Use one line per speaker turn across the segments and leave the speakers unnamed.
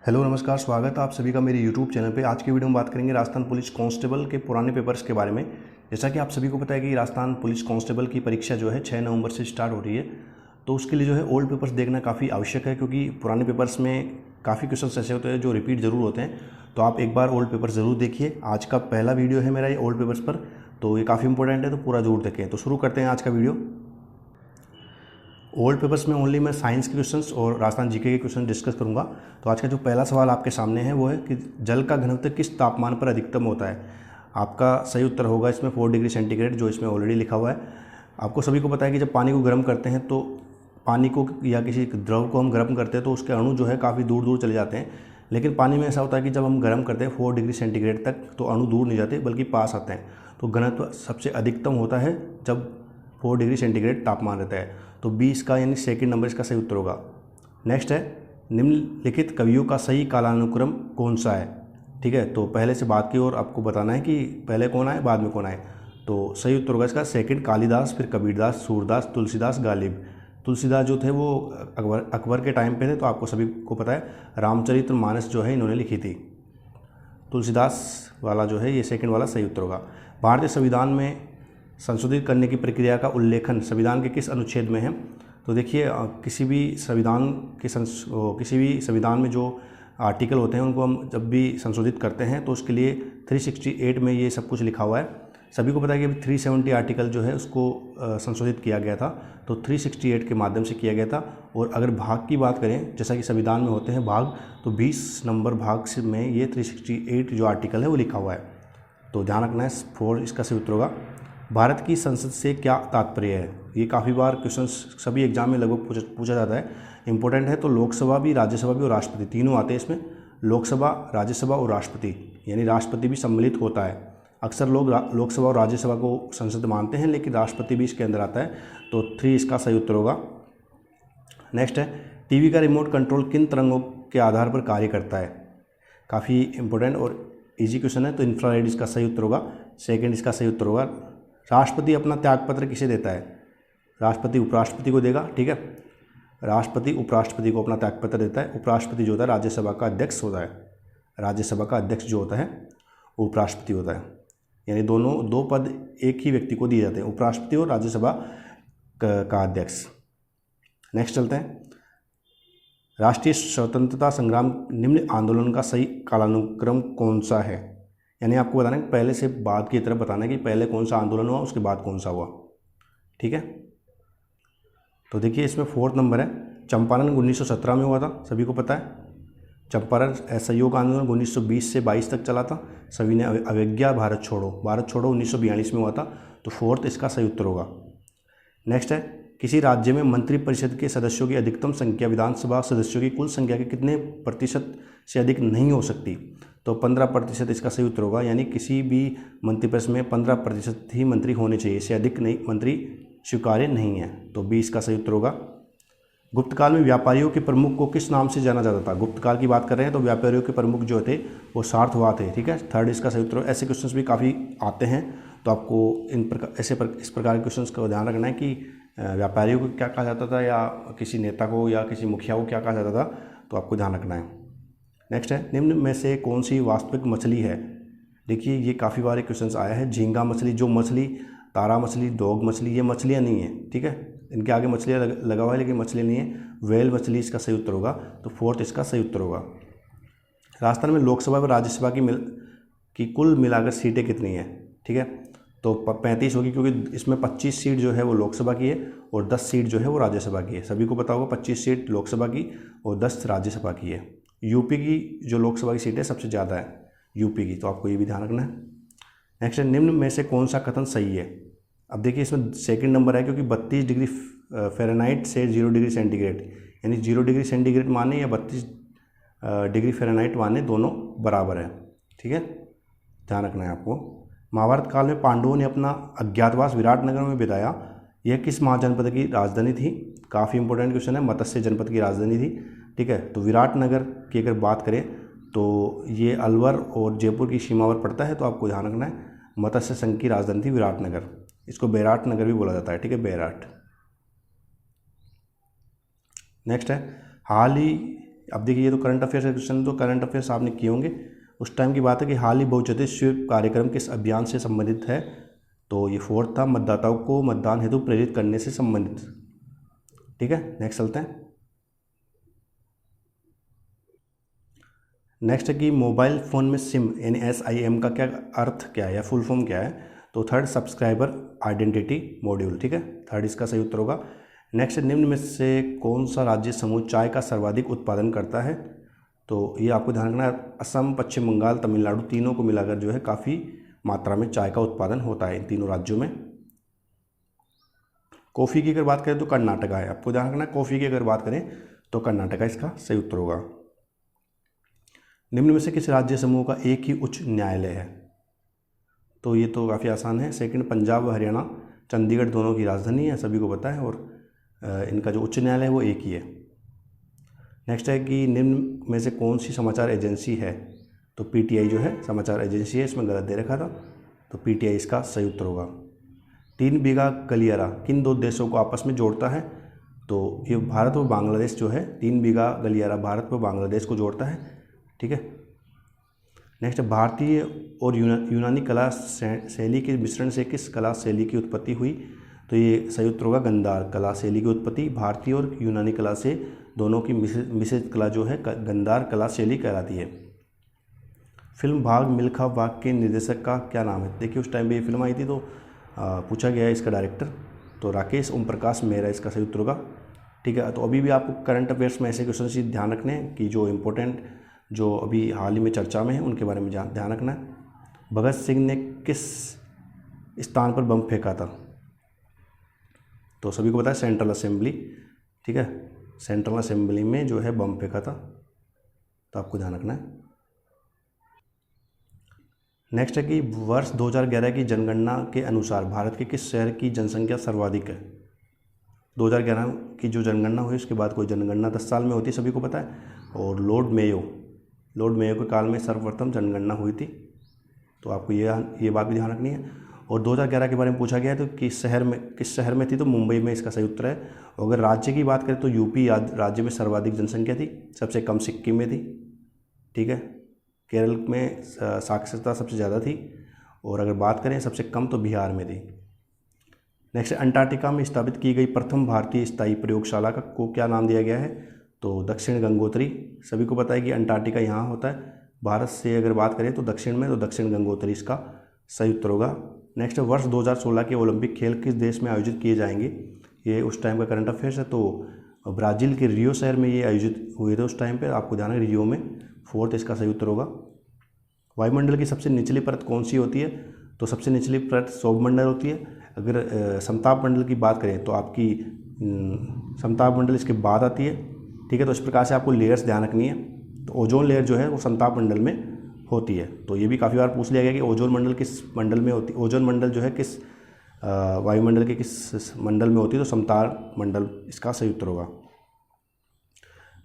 Hello नमस्कार, स्वागत है आप सभी का मेरे यूट्यूब चैनल पे। आज की वीडियो में बात करेंगे राजस्थान पुलिस कांस्टेबल के पुराने पेपर्स के बारे में। जैसा कि आप सभी को पता है कि राजस्थान पुलिस कांस्टेबल की परीक्षा जो है 6 नवंबर से स्टार्ट हो रही है। तो उसके लिए जो है ओल्ड पेपर्स देखना काफ़ी आवश्यक है, क्योंकि पुराने पेपर्स में काफ़ी क्वेश्चन ऐसे होते हैं जो रिपीट ज़रूर होते हैं। तो आप एक बार ओल्ड पेपर ज़रूर देखिए। आज का पहला वीडियो है मेरा ये ओल्ड पेपर्स पर, तो ये काफ़ी इंपॉर्टेंट है, तो पूरा ज़रूर देखें। तो शुरू करते हैं आज का वीडियो। ओल्ड पेपर्स में ओनली मैं साइंस के क्वेश्चंस और राजस्थान जीके के क्वेश्चन डिस्कस करूंगा। तो आज का जो पहला सवाल आपके सामने है वो है कि जल का घनत्व किस तापमान पर अधिकतम होता है। आपका सही उत्तर होगा इसमें 4 डिग्री सेंटीग्रेड, जो इसमें ऑलरेडी लिखा हुआ है। आपको सभी को पता है कि जब पानी को गर्म करते हैं तो पानी को या किसी द्रव को हम गर्म करते हैं तो उसके अणु जो है काफ़ी दूर दूर चले जाते हैं। लेकिन पानी में ऐसा होता है कि जब हम गर्म करते हैं 4 डिग्री सेंटीग्रेड तक, तो अणु दूर नहीं जाते बल्कि पास आते हैं। तो घनत्व सबसे अधिकतम होता है जब 4 डिग्री सेंटीग्रेड तापमान रहता है। तो 20 का यानी सेकंड नंबर इसका सही उत्तर होगा। नेक्स्ट है, निम्नलिखित कवियों का सही कालानुक्रम कौन सा है। ठीक है, तो पहले से बात की और आपको बताना है कि पहले कौन आए बाद में कौन आए। तो सही उत्तर होगा इसका सेकंड, कालिदास, फिर कबीरदास, सूरदास, तुलसीदास, गालिब। तुलसीदास जो थे वो अकबर के टाइम पे थे, तो आपको सभी को पता है रामचरितमानस जो है इन्होंने लिखी थी। तुलसीदास वाला जो है ये सेकंड वाला सही उत्तर होगा। भारतीय संविधान में संशोधित करने की प्रक्रिया का उल्लेखन संविधान के किस अनुच्छेद में है। तो देखिए, किसी भी संविधान में जो आर्टिकल होते हैं उनको हम जब भी संशोधित करते हैं तो उसके लिए 368 में ये सब कुछ लिखा हुआ है। सभी को पता है कि अभी 370 आर्टिकल जो है उसको संशोधित किया गया था, तो 368 के माध्यम से किया गया था। और अगर भाग की बात करें, जैसा कि संविधान में होते हैं भाग, तो 20 नंबर भाग से में ये 368 जो आर्टिकल है वो लिखा हुआ है। तो ध्यान रखना है, 4 इसका सही उत्तर होगा। भारत की संसद से क्या तात्पर्य है। ये काफ़ी बार क्वेश्चन सभी एग्जाम में लगभग पूछा जाता है, इंपॉर्टेंट है। तो लोकसभा भी, राज्यसभा भी और राष्ट्रपति तीनों आते हैं इसमें। लोकसभा, राज्यसभा और राष्ट्रपति, यानी राष्ट्रपति भी सम्मिलित होता है। अक्सर लोग लोकसभा और राज्यसभा को संसद मानते हैं, लेकिन राष्ट्रपति भी इसके अंदर आता है। तो 3 इसका सही उत्तर होगा। नेक्स्ट है, टीवी का रिमोट कंट्रोल किन तरंगों के आधार पर कार्य करता है। काफ़ी इंपॉर्टेंट और ईजी क्वेश्चन है। तो इंफ्रारेड इसका सही उत्तर होगा। सेकेंड इसका सही उत्तर होगा। राष्ट्रपति अपना त्यागपत्र किसे देता है। राष्ट्रपति उपराष्ट्रपति को देगा। ठीक है, राष्ट्रपति उपराष्ट्रपति को अपना त्यागपत्र देता है। उपराष्ट्रपति जो होता है राज्यसभा का अध्यक्ष होता है। राज्यसभा का अध्यक्ष जो होता है उपराष्ट्रपति होता है, यानी दो पद एक ही व्यक्ति को दिए जाते हैं, उपराष्ट्रपति और राज्यसभा का अध्यक्ष। नेक्स्ट चलते हैं, राष्ट्रीय स्वतंत्रता संग्राम निम्न आंदोलन का सही कालानुक्रम कौन सा है। यानी आपको बताना है पहले से बाद की तरफ बताना है कि पहले कौन सा आंदोलन हुआ उसके बाद कौन सा हुआ। ठीक है, तो देखिए इसमें 4th नंबर है, चंपारण 1917 में हुआ था, सभी को पता है। चंपारण असहयोग आंदोलन 1920 से 22 तक चला था। सभी ने अवज्ञा, भारत छोड़ो 1942 में हुआ था। तो 4th इसका सही उत्तर होगा। नेक्स्ट है, किसी राज्य में मंत्रिपरिषद के सदस्यों की अधिकतम संख्या विधानसभा सदस्यों की कुल संख्या के कितने प्रतिशत से अधिक नहीं हो सकती। तो 15% इसका सही उत्तर होगा, यानी किसी भी मंत्रिपरिषद में 15% ही मंत्री होने चाहिए, इससे अधिक नहीं मंत्री स्वीकार्य नहीं है। तो 20 का सही उत्तर होगा। गुप्तकाल में व्यापारियों के प्रमुख को किस नाम से जाना जाता था। गुप्तकाल की बात कर रहे हैं तो व्यापारियों के प्रमुख जो थे वो सार्थवाह थे। ठीक है, 3rd इसका सही उत्तर। ऐसे क्वेश्चंस भी काफ़ी आते हैं, तो आपको इस प्रकार के क्वेश्चंस का ध्यान रखना है कि व्यापारियों को क्या कहा जाता था या किसी नेता को या किसी मुखिया को क्या कहा जाता था, तो आपको ध्यान रखना है। नेक्स्ट है, निम्न में से कौन सी वास्तविक मछली है। देखिए ये काफ़ी बार क्वेश्चंस आया है। झींगा मछली, जो मछली, तारा मछली, डॉग मछली, ये मछलियाँ नहीं है। ठीक है, इनके आगे मछलियाँ लगा हुआ है लेकिन मछली नहीं है। व्हेल मछली इसका सही उत्तर होगा। तो 4th इसका सही उत्तर होगा। राजस्थान में लोकसभा और राज्यसभा की कुल मिलाकर सीटें कितनी हैं। ठीक है, तो 35 होगी, क्योंकि इसमें 25 सीट जो है वो लोकसभा की है और 10 सीट जो है वो राज्यसभा की है। सभी को पता होगा 25 सीट लोकसभा की और 10 राज्यसभा की है। यूपी की जो लोकसभा की सीट है सबसे ज़्यादा है यूपी की, तो आपको ये भी ध्यान रखना है। नेक्स्ट है, निम्न में से कौन सा कथन सही है। अब देखिए इसमें सेकंड नंबर है, क्योंकि 32 डिग्री फ़ारेनहाइट से 0 डिग्री सेंटीग्रेड, यानी 0 डिग्री सेंटीग्रेड माने या 32 डिग्री फ़ारेनहाइट माने, दोनों बराबर है। ठीक है, ध्यान रखना है आपको। महाभारत काल में पांडवों ने अपना अज्ञातवास विराटनगर में बिताया। यह किस महाजनपद की राजधानी थी। काफ़ी इंपॉर्टेंट क्वेश्चन है, मत्स्य जनपद की राजधानी थी। ठीक है, तो विराटनगर की अगर बात करें तो ये अलवर और जयपुर की सीमा पर पड़ता है, तो आपको ध्यान रखना है मत्स्य संघ की राजधानी थी विराटनगर। इसको बैराट नगर भी बोला जाता है। ठीक है, बैराट। नेक्स्ट है, हाल ही अब देखिए ये तो करंट अफेयर्स का क्वेश्चन, तो करंट अफेयर्स आपने किए होंगे। उस टाइम की बात है कि हाल ही बहुचर्चित स्वीप कार्यक्रम किस अभियान से संबंधित है, तो ये फोर्थ था, मतदाताओं को मतदान हेतु प्रेरित करने से संबंधित। ठीक है, नेक्स्ट चलते हैं। नेक्स्ट है कि मोबाइल फ़ोन में सिम यानी SIM का क्या अर्थ क्या है या फुल फॉर्म क्या है, तो थर्ड सब्सक्राइबर आइडेंटिटी मॉड्यूल। ठीक है, थर्ड इसका सही उत्तर होगा। नेक्स्ट, निम्न में से कौन सा राज्य समूह चाय का सर्वाधिक उत्पादन करता है, तो ये आपको ध्यान रखना है, असम, पश्चिम बंगाल, तमिलनाडु, तीनों को मिलाकर जो है काफ़ी मात्रा में चाय का उत्पादन होता है इन तीनों राज्यों में। कॉफ़ी की अगर बात करें तो कर्नाटका है, आपको ध्यान रखना है, कॉफ़ी की अगर बात करें तो कर्नाटका इसका सही उत्तर होगा। निम्न में से किस राज्य समूह का एक ही उच्च न्यायालय है, तो ये तो काफ़ी आसान है, सेकंड पंजाब व हरियाणा, चंडीगढ़ दोनों की राजधानी है, सभी को पता है, और इनका जो उच्च न्यायालय है वो एक ही है। नेक्स्ट है कि निम्न में से कौन सी समाचार एजेंसी है, तो PTI जो है समाचार एजेंसी है, इसमें गलत दे रखा था, तो PTI इसका सही उत्तर होगा। 3 बीघा गलियारा किन दो देशों को आपस में जोड़ता है, तो ये भारत और बांग्लादेश जो है, 3 बीघा गलियारा भारत और बांग्लादेश को जोड़ता है। ठीक है, नेक्स्ट, भारतीय और यूनानी कला शैली के मिश्रण से किस कला शैली की उत्पत्ति हुई, तो ये सही उत्तर होगा, गांधार कला शैली की उत्पत्ति भारतीय और यूनानी कला से दोनों की मिश्रित कला जो है गांधार कला शैली कहलाती है। फिल्म भाग मिल्खा भाग के निर्देशक का क्या नाम है, देखिए उस टाइम पे ये फिल्म आई थी तो पूछा गया है इसका डायरेक्टर, तो राकेश ओम प्रकाश मेहरा इसका सही उत्तर होगा। ठीक है, तो अभी भी आपको करंट अफेयर्स में ऐसे क्वेश्चन ध्यान रखने हैं कि जो इम्पोर्टेंट, जो अभी हाल ही में चर्चा में है, उनके बारे में ध्यान रखना है। भगत सिंह ने किस स्थान पर बम फेंका था, तो सभी को पता है सेंट्रल असेंबली। ठीक है, सेंट्रल असेंबली में जो है बम फेंका था, तो आपको ध्यान रखना है। नेक्स्ट है कि वर्ष 2011 की जनगणना के अनुसार भारत के किस शहर की जनसंख्या सर्वाधिक है। 2011 की जो जनगणना हुई उसके बाद कोई जनगणना 10 साल में होती है, सभी को पता है, और लॉर्ड मेयो के काल में सर्वप्रथम जनगणना हुई थी, तो आपको ये बात भी ध्यान रखनी है। और 2011 के बारे में पूछा गया है तो किस शहर में थी, तो मुंबई में इसका सही उत्तर है। और अगर राज्य की बात करें तो यूपी राज्य में सर्वाधिक जनसंख्या थी, सबसे कम सिक्किम में थी। ठीक है, केरल में साक्षरता सबसे ज़्यादा थी, और अगर बात करें सबसे कम तो बिहार में थी। नेक्स्ट, अंटार्कटिका में स्थापित की गई प्रथम भारतीय स्थायी प्रयोगशाला को क्या नाम दिया गया है, तो दक्षिण गंगोत्री। सभी को पता है कि अंटार्कटिका यहाँ होता है, भारत से अगर बात करें तो दक्षिण में, तो दक्षिण गंगोत्री इसका सही उत्तर होगा। नेक्स्ट, वर्ष 2016 के ओलंपिक खेल किस देश में आयोजित किए जाएंगे, ये उस टाइम का करंट अफेयर्स है, तो ब्राज़ील के रियो शहर में ये आयोजित हुए थे उस टाइम पे, आपको ध्यान है रियो में, फोर्थ इसका सही उत्तर होगा। वायुमंडल की सबसे निचली परत कौन सी होती है, तो सबसे निचली परत सौरमंडल होती है। अगर समताप मंडल की बात करें तो आपकी समताप मंडल इसके बाद आती है। ठीक है, तो इस प्रकार से आपको लेयर्स ध्यान रखनी है। तो ओजोन लेयर जो है वो समताप मंडल में होती है, तो ये भी काफ़ी बार पूछ लिया गया कि ओजोन मंडल किस मंडल में होती है, ओजोन मंडल जो है किस वायुमंडल के किस मंडल में होती है, तो समताप मंडल इसका सही उत्तर होगा।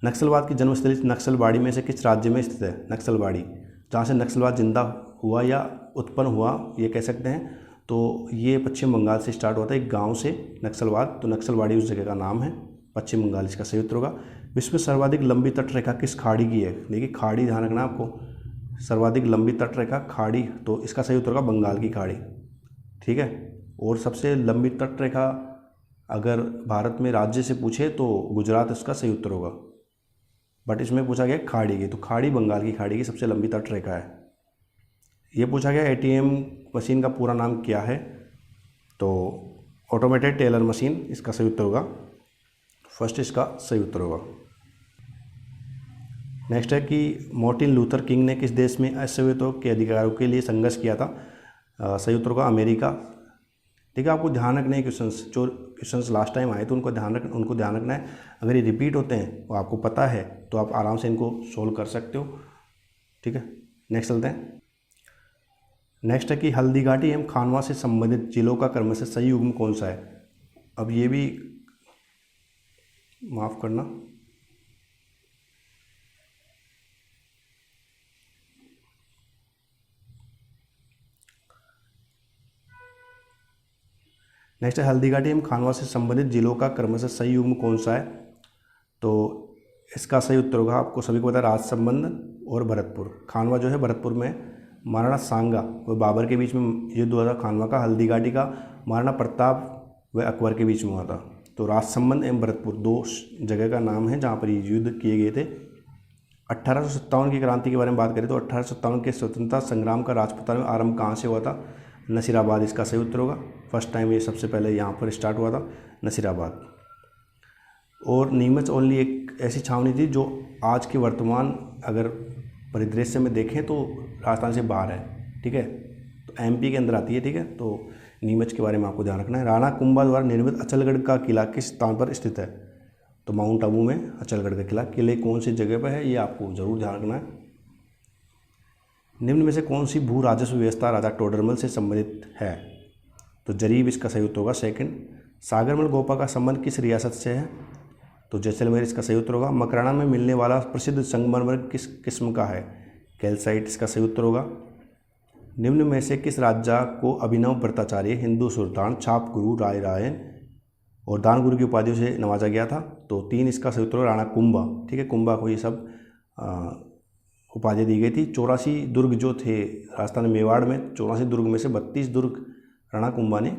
नक्सलवाद की जन्मस्थली नक्सलबाड़ी में से किस राज्य में स्थित है, नक्सलबाड़ी, जहाँ से नक्सलवाद जिंदा हुआ या उत्पन्न हुआ ये कह सकते हैं, तो ये पश्चिम बंगाल से स्टार्ट हुआ था, एक गांव से नक्सलवाद, तो नक्सलबाड़ी उस जगह का नाम है, पश्चिम बंगाल इसका सही उत्तर होगा। विश्व में सर्वाधिक लंबी तटरेखा किस खाड़ी की है, देखिए खाड़ी ध्यान रखना आपको, सर्वाधिक लंबी तटरेखा खाड़ी, तो इसका सही उत्तर होगा बंगाल की खाड़ी। ठीक है, और सबसे लंबी तटरेखा अगर भारत में राज्य से पूछे तो गुजरात इसका सही उत्तर होगा, बट इसमें पूछा गया खाड़ी की, तो खाड़ी बंगाल की खाड़ी की सबसे लंबी तटरेखा है। ये पूछा गया ATM मशीन का पूरा नाम क्या है, तो ऑटोमेटेड टेलर मशीन इसका सही उत्तर होगा, फर्स्ट इसका सही उत्तर होगा। नेक्स्ट है कि मार्टिन लूथर किंग ने किस देश में असंविधानों के अधिकारों के लिए संघर्ष किया था, सही उत्तर होगा अमेरिका। ठीक है, आपको ध्यान रखना है क्वेश्चंस, जो क्वेश्चंस लास्ट टाइम आए तो उनको ध्यान रखना है। अगर ये रिपीट होते हैं और आपको पता है तो आप आराम से इनको सोल्व कर सकते हो। ठीक है, नेक्स्ट चलते हैं। नेक्स्ट है कि हल्दीघाटी एवं खानवा से संबंधित जिलों का क्रमशः सही युग्म कौन सा है, अब ये भी माफ़ करना, नेक्स्ट है हल्दीघाटी एवं खानवा से संबंधित जिलों का क्रमशः सही युग्म कौन सा है, तो इसका सही उत्तर होगा, आपको सभी को पता है, राजसमंद और भरतपुर। खानवा जो है भरतपुर में, महाराणा सांगा व बाबर के बीच में युद्ध हुआ था खानवा का। हल्दी घाटी का महाराणा प्रताप व अकबर के बीच में हुआ था। तो राजसमंद एवं भरतपुर 2 जगह का नाम है जहाँ पर ये युद्ध किए गए थे। 1857 की क्रांति के बारे में बात करें तो 1857 के स्वतंत्रता संग्राम का राजपुताना में आरंभ कहाँ से हुआ था? नसीराबाद इसका सही उत्तर होगा। फर्स्ट टाइम ये सबसे पहले यहाँ पर स्टार्ट हुआ था, नसीराबाद। और नीमच ओनली एक ऐसी छावनी थी जो आज के वर्तमान अगर परिदृश्य में देखें तो राजस्थान से बाहर है, ठीक है, तो एमपी के अंदर आती है, ठीक है। तो नीमच के बारे में आपको ध्यान रखना है। राणा कुंभा द्वारा निर्मित अचलगढ़ का किला किस स्थान पर स्थित है? तो माउंट आबू में अचलगढ़ का किला। किले कौन सी जगह पर है ये आपको जरूर ध्यान रखना है। निम्न में से कौन सी भू राजस्व व्यवस्था राजा टोडरमल से संबंधित है? तो जरीब इसका सही उत्तर होगा, सेकंड। सागरमल गोपा का संबंध किस रियासत से है? तो जैसलमेर इसका सही उत्तर होगा। मकराना में मिलने वाला प्रसिद्ध संगमरमर किस किस्म का है? कैल्साइट इसका सही उत्तर होगा। निम्न में से किस राजा को अभिनव भट्टाचार्य, हिंदू सुल्तान, छाप गुरु, राय रायन और दान गुरु की उपाधियों से नवाजा गया था? तो 3 इसका सही उत्तर होगा, राणा कुंभा, ठीक है। कुंभा को ये सब उपाधि दी गई थी। 84 दुर्ग जो थे राजस्थान मेवाड़ में, 84 दुर्ग में से 32 दुर्ग राणा कुंभा ने